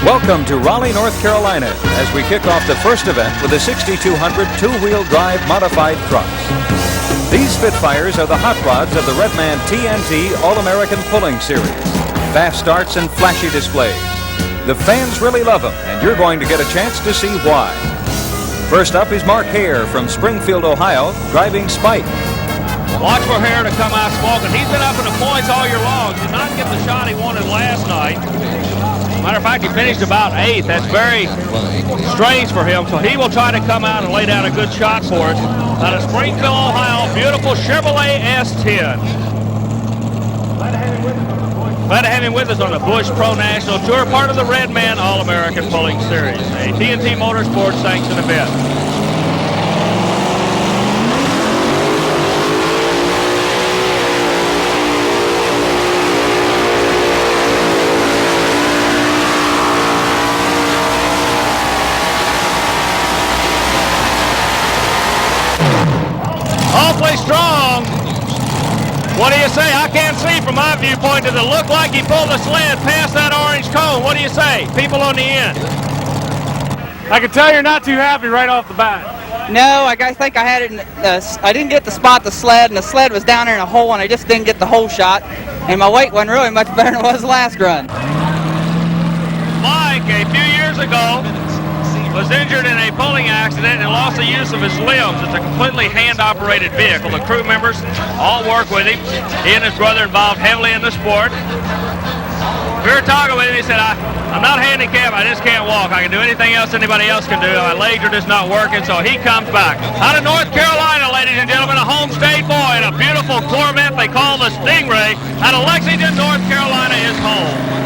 Welcome to Raleigh, North Carolina, as we kick off the first event with the 6200 two-wheel drive modified trucks. These Spitfires are the hot rods of the Redman TNT All-American Pulling Series. Fast starts and flashy displays. The fans really love them, and you're going to get a chance to see why. First up is Mark Haerr from Springfield, Ohio, driving Spike. Watch for Haerr to come out smoking. He's been up in the points all year long. Did not get the shot he wanted last night. Matter of fact, he finished about 8th. That's very strange for him. So he will try to come out and lay down a good shot for us. Out of Springfield, Ohio, beautiful Chevrolet S10. Glad to have him with us on the Busch Pro National Tour, part of the Redman All-American Pulling Series, a TNT Motorsports sanctioned event. Awfully strong. What do you say? I can't see from my viewpoint. Does it look like he pulled the sled past that orange cone? What do you say? People on the end. I can tell you're not too happy right off the bat. No, I think I had it in I didn't get to spot the sled, and the sled was down there in a hole, and I just didn't get the hole shot. And my weight wasn't really much better than it was last run. Mike, a few years ago, was injured in a pulling accident and lost the use of his limbs. It's a completely hand-operated vehicle. The crew members all work with him. He and his brother involved heavily in the sport. We were talking with him. He said, I'm not handicapped. I just can't walk. I can do anything else anybody else can do. My legs are just not working, so he comes back. Out of North Carolina, ladies and gentlemen, a home state boy in a beautiful Corvette they call the Stingray. Out of Lexington, North Carolina is home.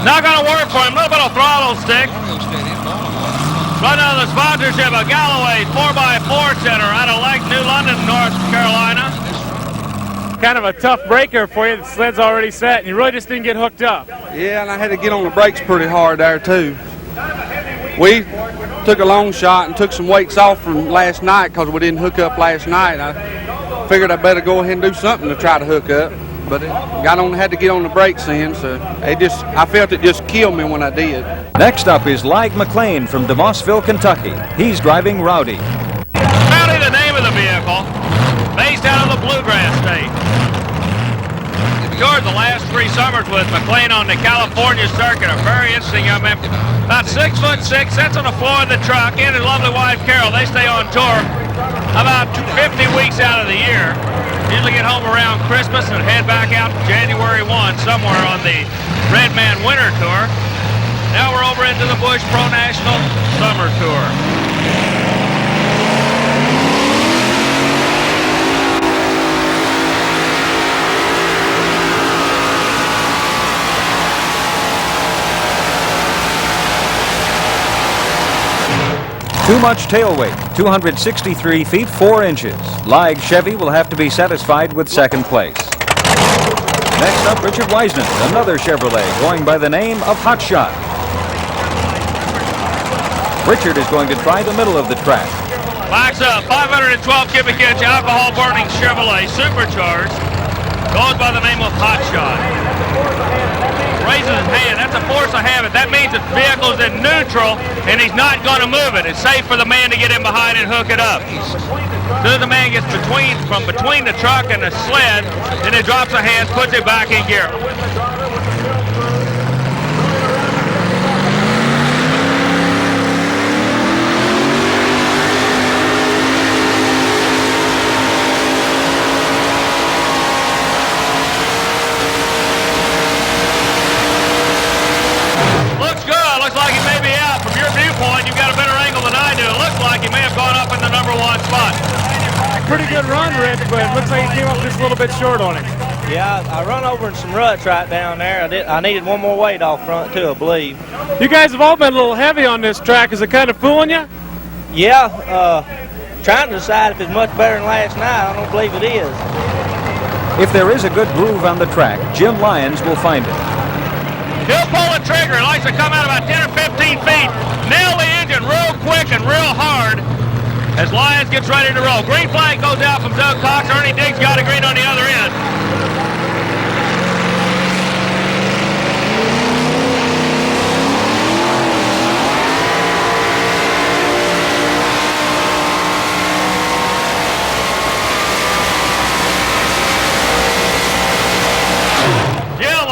Not going to work for him. A little bit of throttle stick. Right under the sponsorship of Galloway's 4x4 Center out of New London, North Carolina. Kind of a tough breaker for you. The sled's already set, and you really just didn't get hooked up. Yeah, and I had to get on the brakes pretty hard there, too. We took a long shot and took some weights off from last night because we didn't hook up last night. I figured I better go ahead and do something to try to hook up. But had to get on the brakes then, so I felt it just killed me when I did. Next up is Lig McLean from DeMossville, Kentucky. He's driving Rowdy. Rowdy, the name of the vehicle, based out of the Bluegrass State. Toured the last 3 summers with McLean on the California circuit. A very interesting young man. About 6'6", sits on the floor of the truck. And his lovely wife Carol, they stay on tour about 50 weeks out of the year. Usually get home around Christmas and head back out January 1 somewhere on the Redman Winter Tour. Now we're over into the Busch Pro National Summer Tour. Too much tail weight, 263 feet 4 inches. Lig Chevy will have to be satisfied with second place. Next up, Richard Whisenant, another Chevrolet, going by the name of Hot Shot. Richard is going to try the middle of the track. Backs up, 512 cubic inch alcohol burning Chevrolet, supercharged. Goes by the name of Hot Shot. Raises his hand. That's a force of habit. That means the vehicle's in neutral and he's not going to move it. It's safe for the man to get in behind and hook it up. As soon as the man gets from between the truck and the sled, then he drops the hands, puts it back in gear. You've got a better angle than I do. It looks like he may have gone up in the number 1 spot. Pretty good run, Rich, but it looks like he came up just a little bit short on it. Yeah, I run over in some ruts right down there. I needed one more weight off front, too, I believe. You guys have all been a little heavy on this track. Is it kind of fooling you? Yeah, trying to decide if it's much better than last night. I don't believe it is. If there is a good groove on the track, Jim Lyons will find it. He'll pull the trigger. He likes to come out about 10 or 15 feet. Nail the engine real quick and real hard as Lyons gets ready to roll. Green flag goes out from Doug Cox. Ernie Diggs got a green on the other end.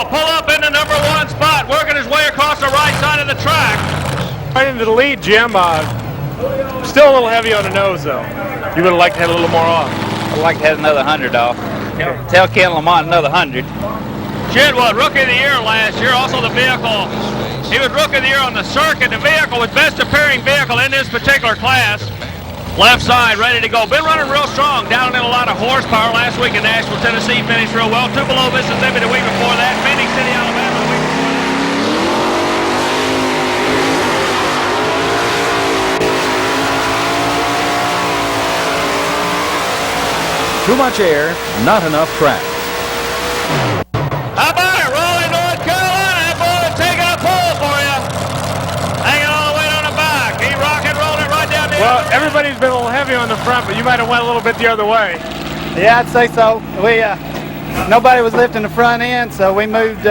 Pull up in the number 1 spot, working his way across the right side of the track. Right into the lead, Jim. Still a little heavy on the nose, though. You would have liked to have a little more off. I'd like to have another 100 off. Tell Ken Lamont another 100. Chidwood, Rookie of the Year last year, also the vehicle. He was Rookie of the Year on the circuit. The vehicle was best appearing vehicle in this particular class. Left side, ready to go. Been running real strong, down in a lot of horsepower. Last week in Nashville, Tennessee, finished real well. Tupelo, Mississippi the week before that. Phoenix City, Alabama the week before that. Too much air, not enough track. How about it? Raleigh, North Carolina. That boy is taking a pull for you. Hanging all the way down the back. He rock and rolled it right down the Well, everybody's been a little heavy on the front, but you might have went a little bit the other way. Yeah, I'd say so. Nobody was lifting the front end, so we moved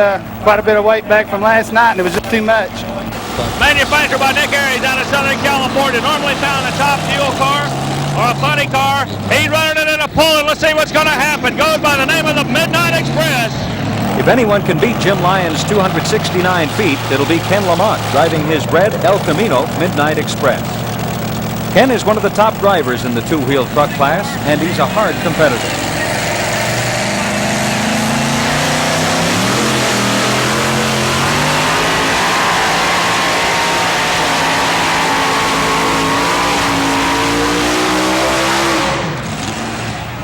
quite a bit of weight back from last night, and it was just too much. Manufactured by Nick Aries out of Southern California. Normally found in a top fuel car or a funny car. He's running it in a pull, and let's see what's going to happen. Goes by the name of the Midnight Express. If anyone can beat Jim Lyons' 269 feet, it'll be Ken Lamont driving his red El Camino Midnight Express. Ken is one of the top drivers in the two-wheel truck class, and he's a hard competitor.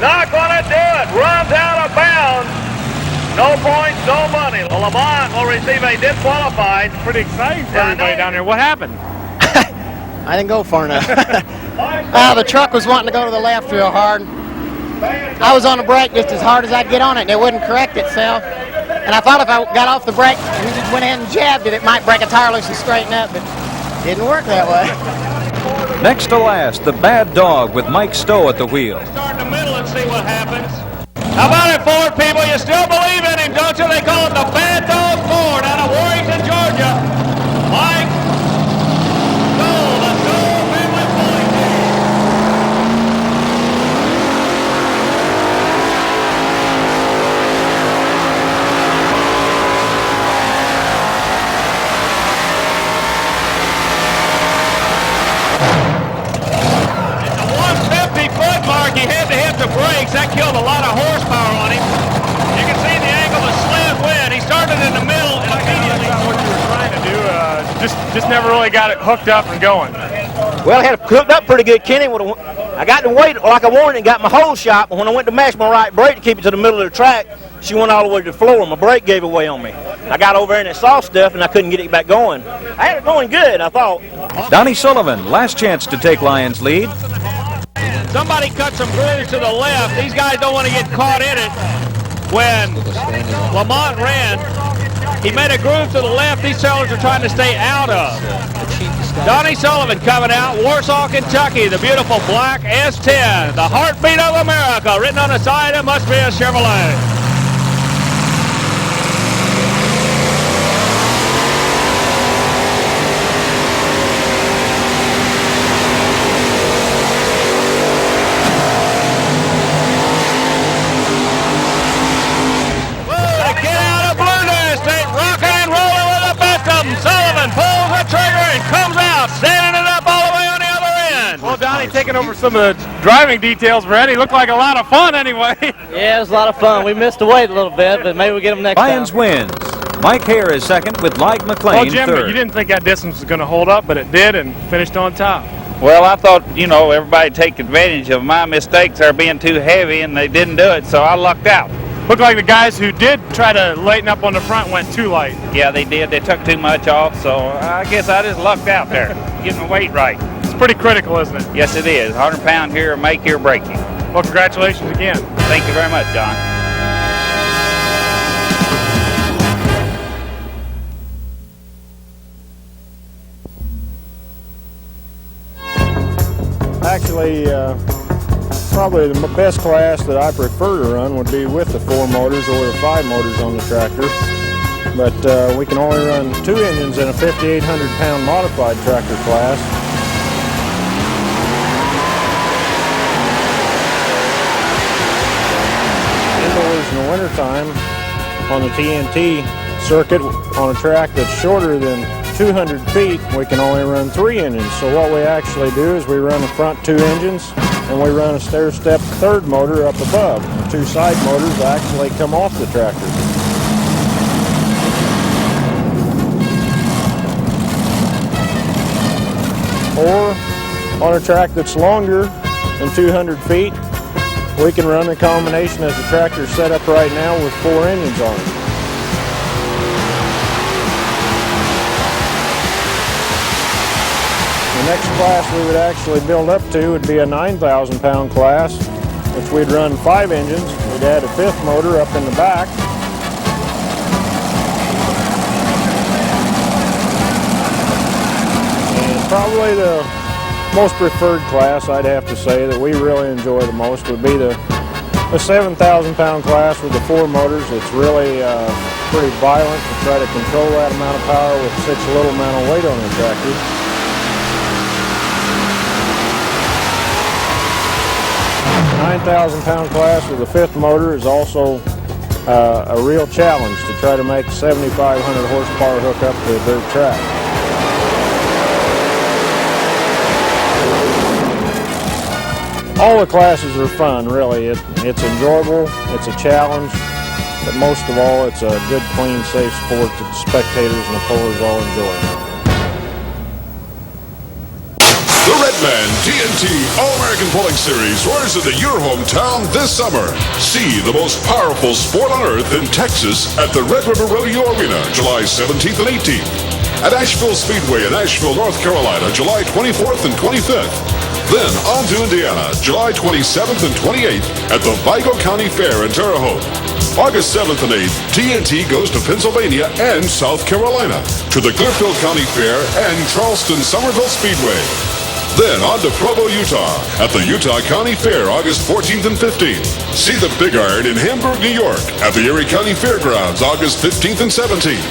Not gonna do it. Runs out of bounds. No points, no money. Lamont will receive a disqualified. Pretty exciting for everybody down there. What happened? I didn't go far enough. The truck was wanting to go to the left real hard. I was on the brake just as hard as I could get on it, and it wouldn't correct itself. And I thought if I got off the brake and just went ahead and jabbed it, it might break a tire loose and straighten up, but it didn't work that way. Next to last, the Bad Dog with Mike Stowe at the wheel. Start in the middle and see what happens. How about it, Ford people? You still believe in him, don't you? They call him the Bad Dog Ford out of Warrington, Georgia. Mike Stowe, the Stowe family pulling team. At the 150-foot mark, he had to hit the brakes. That killed a lot of horsepower on him. You can see the angle the sled went. He started in the middle and immediately. That's not what you were trying to do. Just never really got it hooked up and going. Well, I had it hooked up pretty good, Kenny. I got to wait like I wanted and got my hole shot, but when I went to mash my right brake to keep it to the middle of the track, she went all the way to the floor. My brake gave away on me. I got over there and it soft stuff, and I couldn't get it back going. I had it going good, I thought. Donnie Sullivan, last chance to take Lyons' lead. Somebody cut some grooves to the left. These guys don't want to get caught in it. When Lamont ran, he made a groove to the left. These sellers are trying to stay out of. Donnie Sullivan coming out, Warsaw, Kentucky, the beautiful black S10, the heartbeat of America, written on the side. It must be a Chevrolet. Sullivan pulls the trigger and comes out, standing it up all the way on the other end. Well, Donnie taking over some of the driving details for Eddie. Looked like a lot of fun anyway. Yeah, it was a lot of fun. We missed the weight a little bit, but maybe we'll get them next Lyons time. wins. Mike Haerr is second with Mike McLean Well, Jim, third. you didn't think that distance was going to hold up, but it did and finished on top. Well, I thought, everybody take advantage of my mistakes there being too heavy, and they didn't do it, so I lucked out. Looked like the guys who did try to lighten up on the front went too light. Yeah, they did. They took too much off, so I guess I just lucked out there, getting the weight right. It's pretty critical, isn't it? Yes, it is. 100 pound here, make here, break you. Well, congratulations again. Thank you very much, John. actually, probably the best class that I prefer to run would be with the 4 motors or the 5 motors on the tractor. But we can only run 2 engines in a 5,800 pound modified tractor class. Indoors in the wintertime on the TNT circuit on a track that's shorter than 200 feet, we can only run 3 engines. So what we actually do is we run the front 2 engines and we run a stair-step 3rd motor up above. The 2 side motors actually come off the tractor. Or on a track that's longer than 200 feet, we can run a combination as the tractor's set up right now with 4 engines on it. The next class we would actually build up to would be a 9,000 pound class, which we'd run 5 engines. We'd add a 5th motor up in the back. And probably the most preferred class, I'd have to say, that we really enjoy the most would be the 7,000 pound class with the 4 motors. It's really pretty violent to try to control that amount of power with such a little amount of weight on the tractor. The 9,000 pound class with the 5th motor is also a real challenge to try to make 7,500 horsepower hook up to a dirt track. All the classes are fun, really. It's enjoyable, it's a challenge, but most of all, it's a good, clean, safe sport that the spectators and the pullers all enjoy. The Redman TNT All-American Pulling Series roars into your hometown this summer. See the most powerful sport on earth in Texas at the Red River Rodeo Arena, July 17th and 18th. At Asheville Speedway in Asheville, North Carolina, July 24th and 25th. Then on to Indiana, July 27th and 28th at the Vigo County Fair in Terre Haute. August 7th and 8th, TNT goes to Pennsylvania and South Carolina to the Clearfield County Fair and Charleston-Summerville Speedway. Then on to Provo, Utah at the Utah County Fair, August 14th and 15th. See the Big Iron in Hamburg, New York at the Erie County Fairgrounds, August 15th and 17th.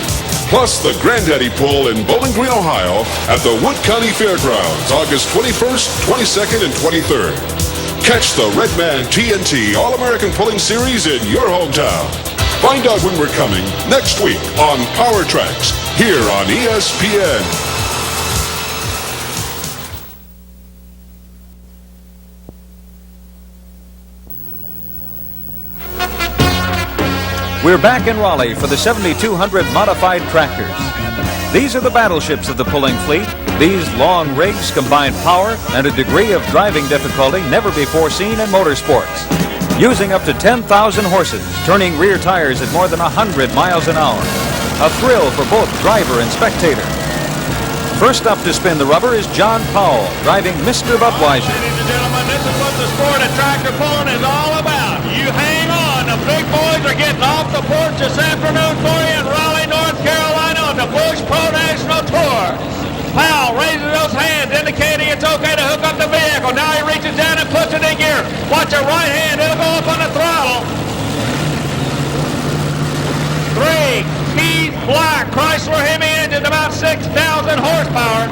Plus the Granddaddy Pull in Bowling Green, Ohio at the Wood County Fairgrounds, August 21st, 22nd, and 23rd. Catch the Redman TNT All-American Pulling Series in your hometown. Find out when we're coming next week on Power Tracks here on ESPN. We're back in Raleigh for the 7,200 modified tractors. These are the battleships of the pulling fleet. These long rigs combine power and a degree of driving difficulty never before seen in motorsports. Using up to 10,000 horses, turning rear tires at more than 100 miles an hour. A thrill for both driver and spectator. First up to spin the rubber is John Powell, driving Mr. Budweiser. Ladies and gentlemen, this is what the sport of tractor pulling is all about. You hang on. The big boys are getting off the porch this afternoon for you in Raleigh, North Carolina on the Busch Pro National Tour. Powell raises those hands indicating it's okay to hook up the vehicle. Now he reaches down and puts it in gear. Watch your right hand. It'll go up on the throttle. 3 Keith Black Chrysler Hemi engine, about 6,000 horsepower.